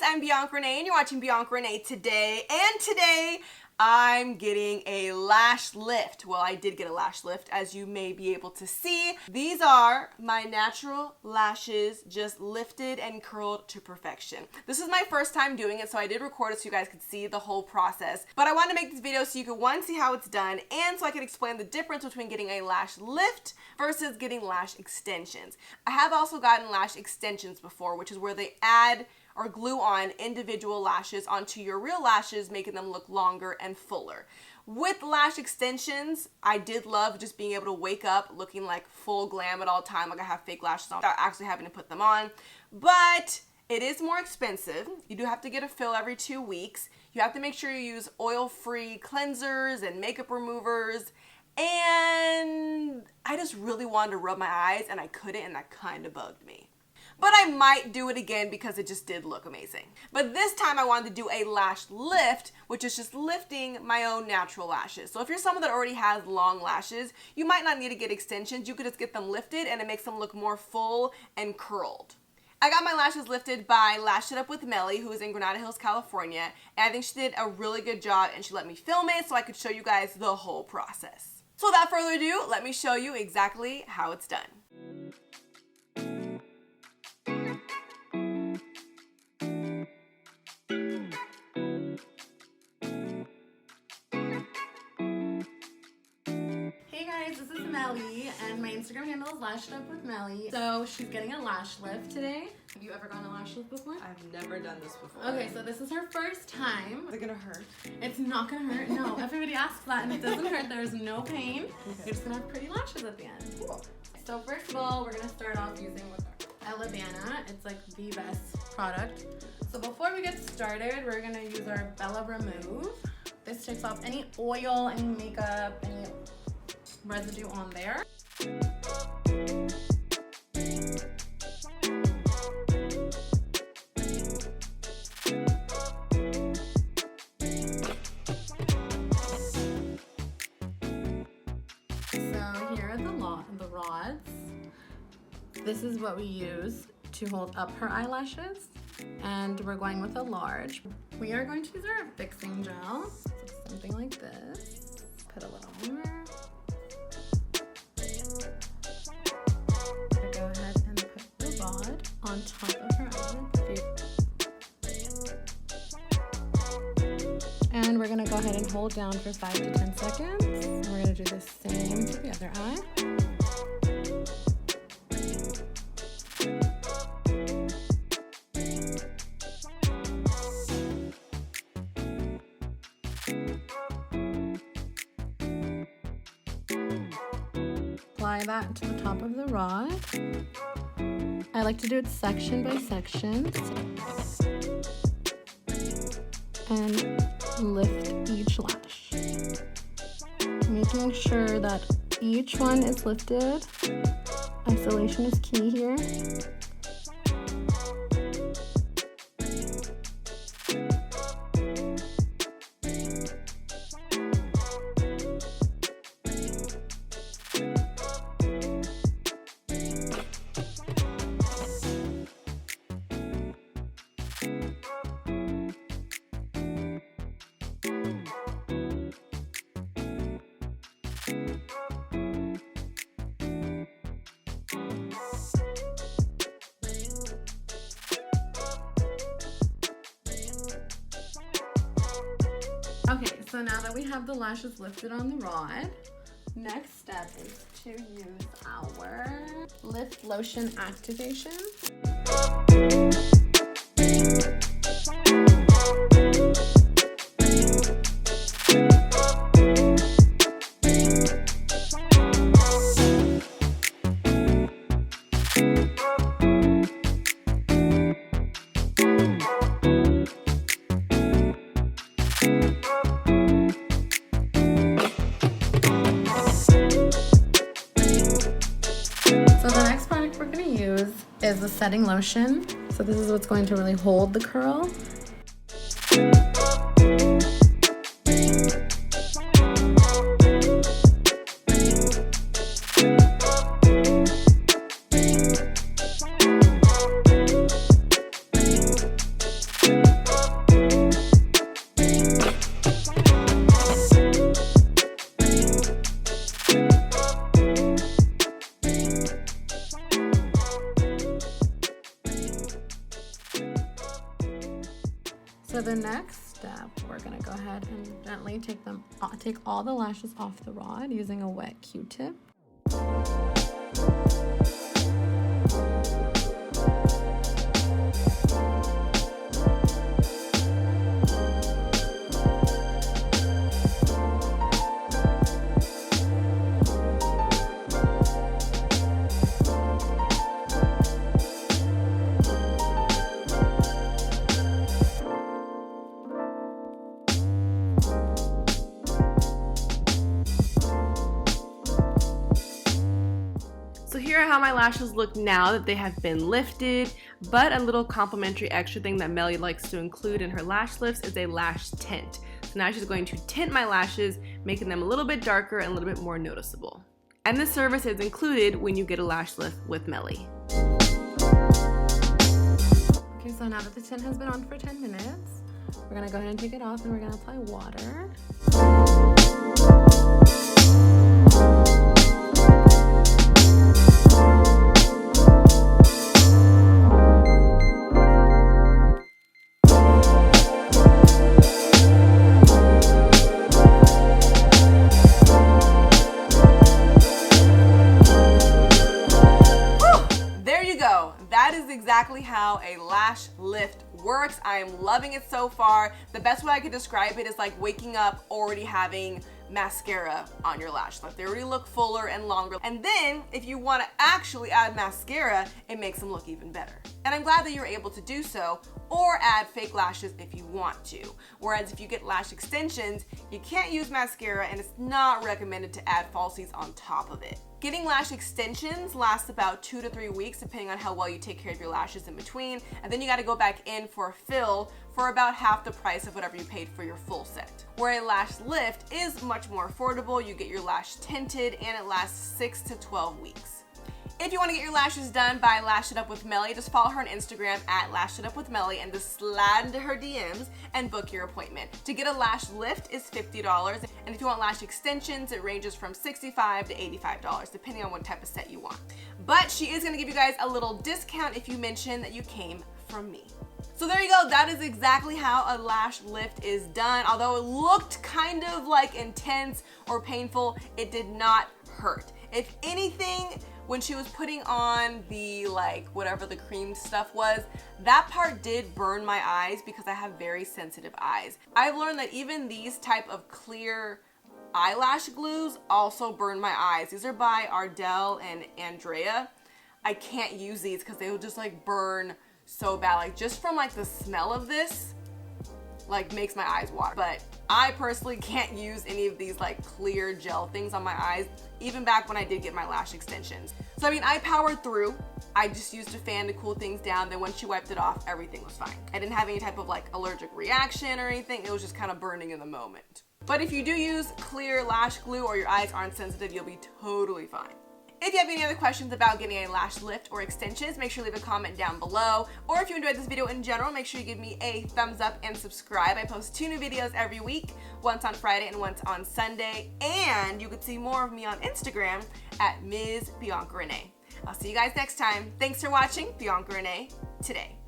I'm Bianca Renee and you're watching Bianca Renee Today. And today I'm getting a lash lift. Well, I did get a lash lift, as you may be able to see. These are my natural lashes, just lifted and curled to perfection. This is my first time doing it, so I did record it so you guys could see the whole process. But I wanted to make this video so you could, one, see how it's done, and so I could explain the difference between getting a lash lift versus getting lash extensions. I have also gotten lash extensions before, which is where they add or glue on individual lashes onto your real lashes, making them look longer and fuller. With lash extensions, I did love just being able to wake up looking like full glam at all time, like I have fake lashes on without actually having to put them on. But it is more expensive. You do have to get a fill every 2 weeks. You have to make sure you use oil-free cleansers and makeup removers. And I just really wanted to rub my eyes and I couldn't, and that kind of bugged me. But I might do it again because it just did look amazing. But this time I wanted to do a lash lift, which is just lifting my own natural lashes. So if you're someone that already has long lashes, you might not need to get extensions. You could just get them lifted and it makes them look more full and curled. I got my lashes lifted by Lash It Up with Melly, who is in Granada Hills, California. And I think she did a really good job and she let me film it so I could show you guys the whole process. So without further ado, let me show you exactly how it's done. This is Melly, and my Instagram handle is Lash It Up with Melly. So she's getting a lash lift today. Have you ever gotten a lash lift before? I've never done this before. Okay, so this is her first time. Is it gonna hurt? It's not gonna hurt. No, everybody asks that, and it doesn't hurt. There's no pain. Okay. You're just gonna have pretty lashes at the end. Cool. So first of all, we're gonna start off using with our Elleebana. It's like the best product. So before we get started, we're gonna use our Bella Remove. This takes off any oil, any makeup, any residue on there. So here are the rods. This is what we use to hold up her eyelashes, and we're going with a large. We are going to use our fixing gel, so something like this. Put a little more. Go ahead and put the rod on top of her eyelid. And we're gonna go ahead and hold down for 5 to 10 seconds. And we're gonna do the same to the other eye. Apply that to the top of the rod. I like to do it section by section. And lift each lash. Making sure that each one is lifted. Isolation is key here. Okay, so now that we have the lashes lifted on the rod, next step is to use our Lift Lotion Activation. So the next product we're going to use is the setting lotion. So this is what's going to really hold the curl. So So the next step, we're gonna go ahead and gently take all the lashes off the rod using a wet Q-tip. So here are how my lashes look now that they have been lifted, but a little complimentary extra thing that Melly likes to include in her lash lifts is a lash tint. So now she's going to tint my lashes, making them a little bit darker and a little bit more noticeable. And this service is included when you get a lash lift with Melly. Okay, so now that the tint has been on for 10 minutes, we're gonna go ahead and take it off and we're gonna apply water. That is exactly how a lash lift works. I am loving it so far. The best way I could describe it is like waking up already having mascara on your lash lift. They already look fuller and longer. And then if you want to actually add mascara, it makes them look even better. And I'm glad that you're able to do so, or add fake lashes if you want to. Whereas if you get lash extensions, you can't use mascara and it's not recommended to add falsies on top of it. Getting lash extensions lasts about 2 to 3 weeks depending on how well you take care of your lashes in between, and then you got to go back in for a fill for about half the price of whatever you paid for your full set. Where a lash lift is much more affordable, you get your lash tinted and it lasts 6 to 12 weeks. If you want to get your lashes done by Lash It Up with Melly, just follow her on Instagram at Lash It Up with Melly and just slide into her DMs and book your appointment. To get a lash lift is $50, and if you want lash extensions, it ranges from $65 to $85, depending on what type of set you want. But she is going to give you guys a little discount if you mention that you came from me. So there you go, that is exactly how a lash lift is done. Although it looked kind of like intense or painful, it did not hurt. If anything, when she was putting on the whatever the cream stuff was, that part did burn my eyes because I have very sensitive eyes. I've learned that even these type of clear eyelash glues also burn my eyes. These are by Ardell and Andrea. I can't use these because they will just burn so bad. Just from the smell of this, makes my eyes water. But I personally can't use any of these clear gel things on my eyes, even back when I did get my lash extensions. So I mean, I powered through. I just used a fan to cool things down. Then when she wiped it off, everything was fine. I didn't have any type of allergic reaction or anything. It was just kind of burning in the moment. But if you do use clear lash glue or your eyes aren't sensitive, you'll be totally fine. If you have any other questions about getting a lash lift or extensions, make sure to leave a comment down below. Or if you enjoyed this video in general, make sure you give me a thumbs up and subscribe. I post 2 new videos every week, once on Friday and once on Sunday. And you can see more of me on Instagram at Ms. Bianca Renee. I'll see you guys next time. Thanks for watching BiancaRenee Today.